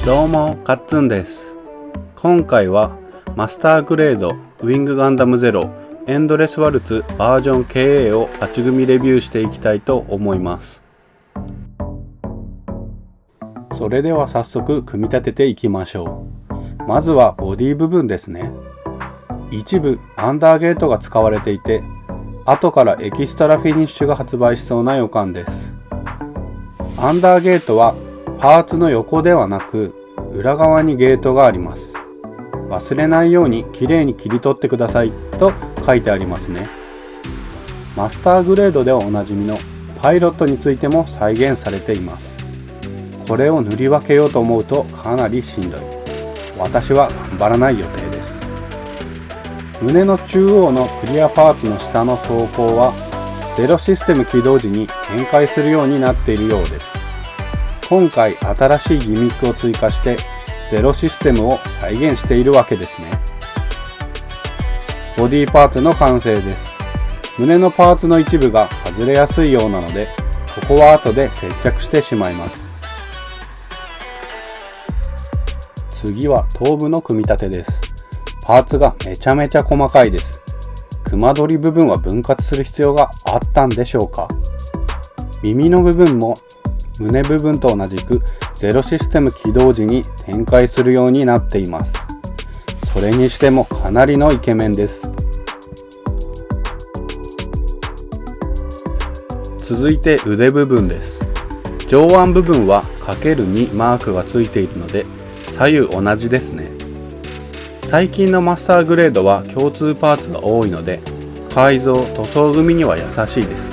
どうもカッツンです。今回はマスターグレードウィングガンダムゼロエンドレスワルツバージョン KA を勝ち組レビューしていきたいと思います。それでは早速組み立てていきましょう。まずはボディ部分ですね。一部アンダーゲートが使われていて、後からエキストラフィニッシュが発売しそうな予感です。アンダーゲートはパーツの横ではなく裏側にゲートがあります。忘れないようにきれいに切り取ってくださいと書いてありますね。マスターグレードではおなじみのパイロットについても再現されています。これを塗り分けようと思うとかなりしんどい。私は頑張らない予定です。胸の中央のクリアパーツの下の装甲はゼロシステム起動時に展開するようになっているようです。今回新しいギミックを追加してゼロシステムを再現しているわけですね。ボディパーツの完成です。胸のパーツの一部が外れやすいようなので、ここは後で接着してしまいます。次は頭部の組み立てです。パーツがめちゃめちゃ細かいです。熊取り部分は分割する必要があったんでしょうか。耳の部分も胸部分と同じくゼロシステム起動時に展開するようになっています。それにしてもかなりのイケメンです。続いて腕部分です。上腕部分は ×2 マークがついているので左右同じですね。最近のマスターグレードは共通パーツが多いので改造・塗装組には優しいです。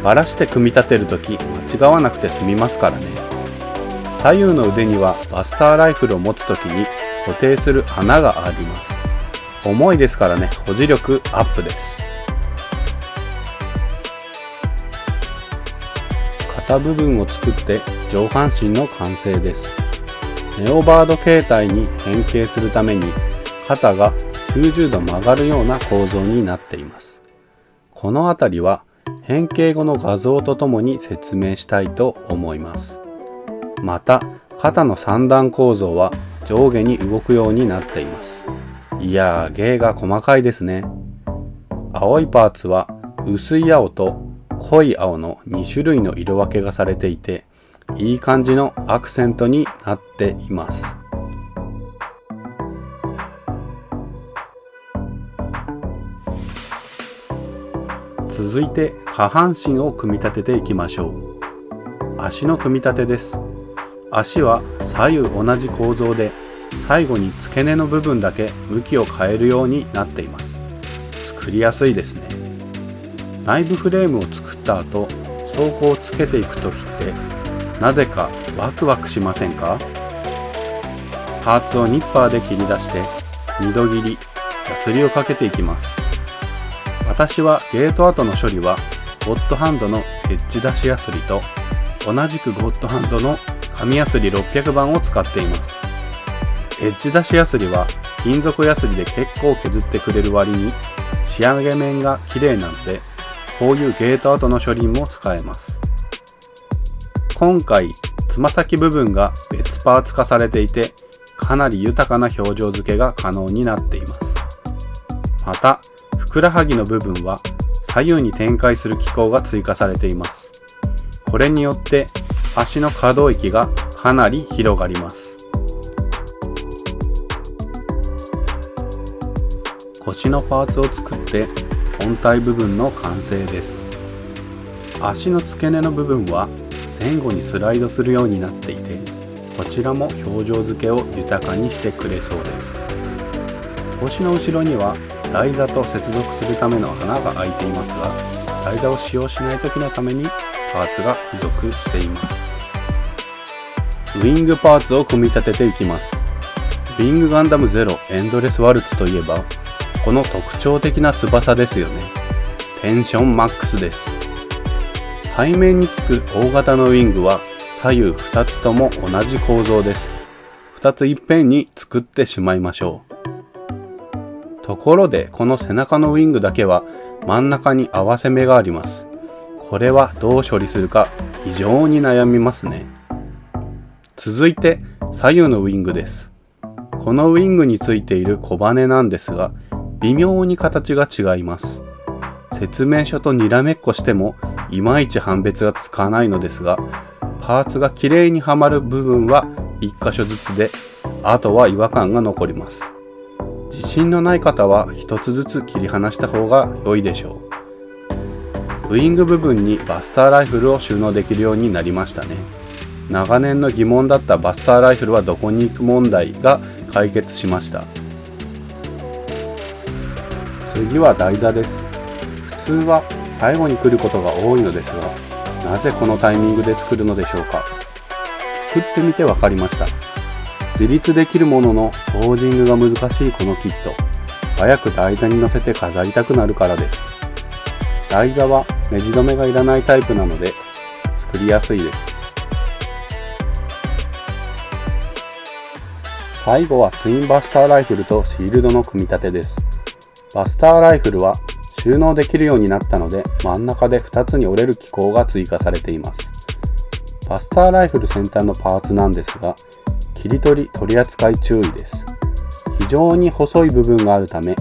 バラして組み立てるとき間違わなくて済みますからね。左右の腕にはバスターライフルを持つときに固定する穴があります。重いですからね、保持力アップです。肩部分を作って上半身の完成です。ネオバード形態に変形するために肩が90度曲がるような構造になっています。このあたりは変形後の画像とともに説明したいと思います。また肩の3段構造は上下に動くようになっています。いやー、芸が細かいですね。青いパーツは薄い青と濃い青の2種類の色分けがされていて、いい感じのアクセントになっています。続いて下半身を組み立てていきましょう。足の組み立てです。足は左右同じ構造で最後に付け根の部分だけ向きを変えるようになっています。作りやすいですね。内部フレームを作った後、装甲をつけていくときってなぜかワクワクしませんか？パーツをニッパーで切り出して2度切り、ヤスリをかけていきます。私はゲート跡の処理はゴッドハンドのエッジ出しヤスリと同じくゴッドハンドの紙ヤスリ600番を使っています。エッジ出しヤスリは金属ヤスリで結構削ってくれる割に仕上げ面が綺麗なので、こういうゲート跡の処理も使えます。今回つま先部分が別パーツ化されていて、かなり豊かな表情付けが可能になっています。またふくらはぎの部分は左右に展開する機構が追加されています。これによって足の可動域がかなり広がります。腰のパーツを作って本体部分の完成です。足の付け根の部分は前後にスライドするようになっていて、こちらも表情付けを豊かにしてくれそうです。腰の後ろには台座と接続するための穴が開いていますが、台座を使用しない時のためにパーツが付属しています。ウィングパーツを組み立てていきます。ウィングガンダムゼロエンドレスワルツといえばこの特徴的な翼ですよね。テンションマックスです。背面につく大型のウィングは左右2つとも同じ構造です。2ついっぺんに作ってしまいましょう。ところでこの背中のウィングだけは真ん中に合わせ目があります。これはどう処理するか非常に悩みますね。続いて左右のウィングです。このウィングについている小バネなんですが、微妙に形が違います。説明書とにらめっこしてもいまいち判別がつかないのですが、パーツがきれいにはまる部分は1箇所ずつで、あとは違和感が残ります。自信のない方は1つずつ切り離した方が良いでしょう。ウィング部分にバスターライフルを収納できるようになりましたね。長年の疑問だったバスターライフルはどこに行く問題が解決しました。次は台座です。普通は最後に来ることが多いのですが、なぜこのタイミングで作るのでしょうか。作ってみて分かりました。自立できるもののポージングが難しいこのキット、早く台座に乗せて飾りたくなるからです。台座はネジ止めがいらないタイプなので作りやすいです。最後はツインバスターライフルとシールドの組み立てです。バスターライフルは収納できるようになったので、真ん中で2つに折れる機構が追加されています。バスターライフル先端のパーツなんですが、切り取り取り扱い注意です。非常に細い部分があるため、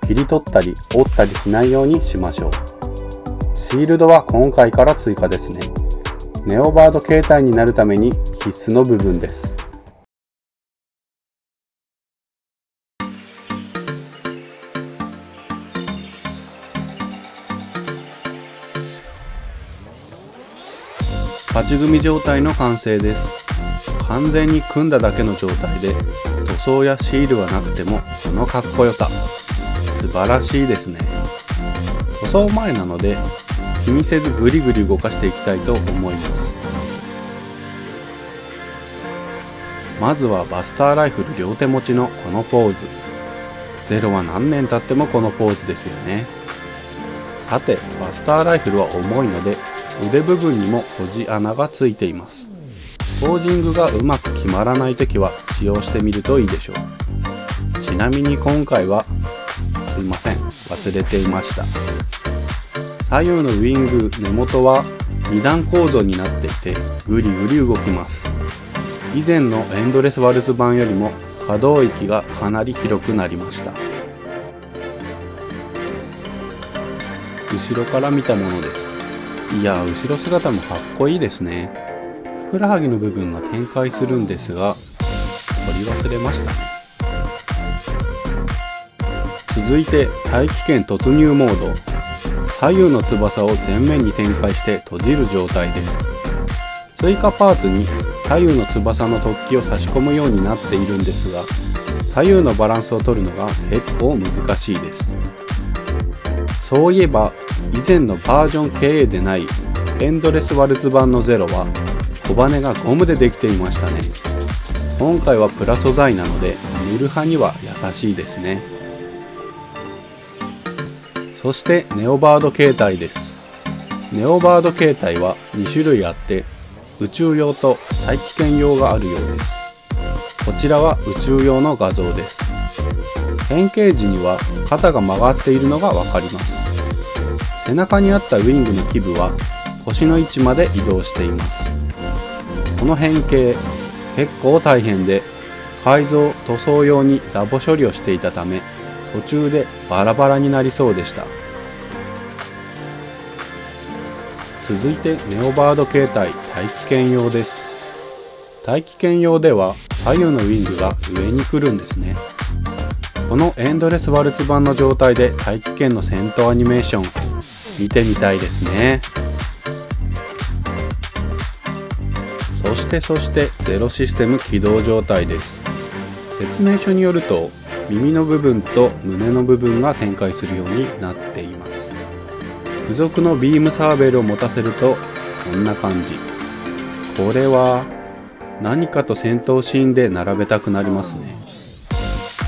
切り取ったり折ったりしないようにしましょう。シールドは今回から追加ですね。ネオバード形態になるために必須の部分です。勝ち組状態の完成です。完全に組んだだけの状態で塗装やシールはなくてもこのかっこよさ、素晴らしいですね。塗装前なので気にせずグリグリ動かしていきたいと思います。まずはバスターライフル両手持ちのこのポーズ。ゼロは何年経ってもこのポーズですよね。さて、バスターライフルは重いので腕部分にも保持穴がついています。ポージングがうまく決まらないときは使用してみるといいでしょう。ちなみに今回はすいません、忘れていました。左右のウィング根元は2段構造になっていてぐりぐり動きます。以前のエンドレスワルツ版よりも可動域がかなり広くなりました。後ろから見たものです。いや、後ろ姿もかっこいいですね。ふくらはぎの部分が展開するんですが、取り忘れましたね。続いて大気圏突入モード。左右の翼を前面に展開して閉じる状態です。追加パーツに左右の翼の突起を差し込むようになっているんですが、左右のバランスを取るのが結構難しいです。そういえば以前のバージョン KA でないエンドレスワルツ版のゼロは小バネがゴムでできていましたね。今回はプラ素材なので塗る派には優しいですね。そしてネオバード形態です。ネオバード形態は2種類あって宇宙用と大気圏用があるようです。こちらは宇宙用の画像です。変形時には肩が曲がっているのがわかります。背中にあったウィングの基部は腰の位置まで移動しています。この変形結構大変で、改造塗装用にダボ処理をしていたため途中でバラバラになりそうでした。続いてネオバード形態大気圏用です。大気圏用では左右のウィングが上に来るんですね。このエンドレスワルツ版の状態で大気圏の戦闘アニメーション見てみたいですね。そしてゼロシステム起動状態です。説明書によると耳の部分と胸の部分が展開するようになっています。付属のビームサーベルを持たせるとこんな感じ。これは何かと戦闘シーンで並べたくなりますね。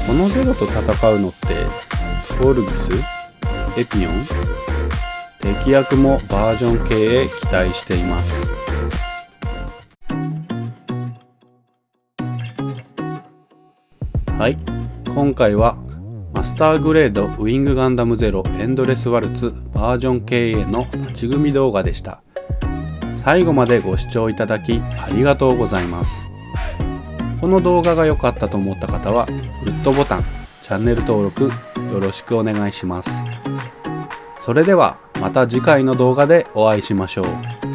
このゼロと戦うのってトルギス、エピオン、敵役もバージョン系へ期待しています。はい、今回はマスターグレードウィングガンダムゼロエンドレスワルツバージョン KA の勝ち組動画でした。最後までご視聴いただきありがとうございます。この動画が良かったと思った方はグッドボタン、チャンネル登録よろしくお願いします。それではまた次回の動画でお会いしましょう。